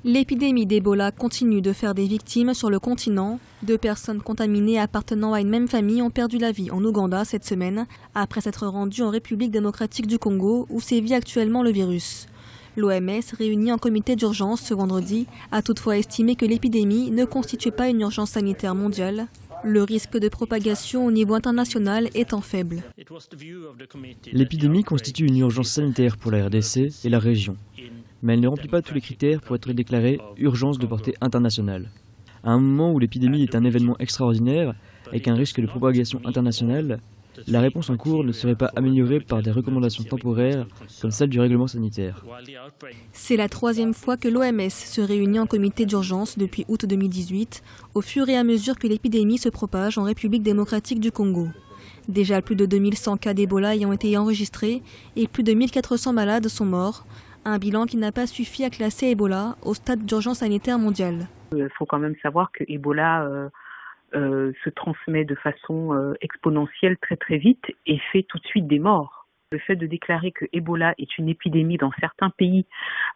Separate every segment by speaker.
Speaker 1: L'épidémie d'Ebola continue de faire des victimes sur le continent. 2 personnes contaminées appartenant à une même famille ont perdu la vie en Ouganda cette semaine, après s'être rendues en République démocratique du Congo, où sévit actuellement le virus. L'OMS, réunie en comité d'urgence ce vendredi, a toutefois estimé que l'épidémie ne constituait pas une urgence sanitaire mondiale. Le risque de propagation au niveau international étant faible.
Speaker 2: L'épidémie constitue une urgence sanitaire pour la RDC et la région, mais elle ne remplit pas tous les critères pour être déclarée urgence de portée internationale. À un moment où l'épidémie est un événement extraordinaire, avec un risque de propagation internationale, la réponse en cours ne serait pas améliorée par des recommandations temporaires comme celle du règlement sanitaire.
Speaker 1: C'est la 3e fois que l'OMS se réunit en comité d'urgence depuis août 2018, au fur et à mesure que l'épidémie se propage en République démocratique du Congo. Déjà plus de 2100 cas d'Ebola y ont été enregistrés et plus de 1400 malades sont morts. Un bilan qui n'a pas suffi à classer Ebola au stade d'urgence sanitaire mondiale.
Speaker 3: Il faut quand même savoir que Ebola se transmet de façon exponentielle très très vite et fait tout de suite des morts. Le fait de déclarer que Ebola est une épidémie dans certains pays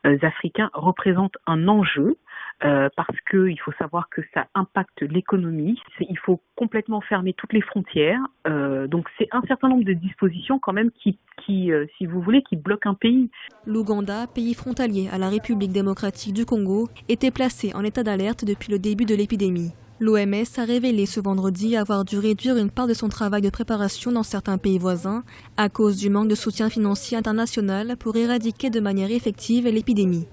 Speaker 3: africains représente un enjeu parce qu'il faut savoir que ça impacte l'économie. Il faut complètement fermer toutes les frontières. Donc c'est un certain nombre de dispositions quand même qui si vous voulez, qui bloquent un pays.
Speaker 1: L'Ouganda, pays frontalier à la République démocratique du Congo, était placé en état d'alerte depuis le début de l'épidémie. L'OMS a révélé ce vendredi avoir dû réduire une part de son travail de préparation dans certains pays voisins à cause du manque de soutien financier international pour éradiquer de manière effective l'épidémie.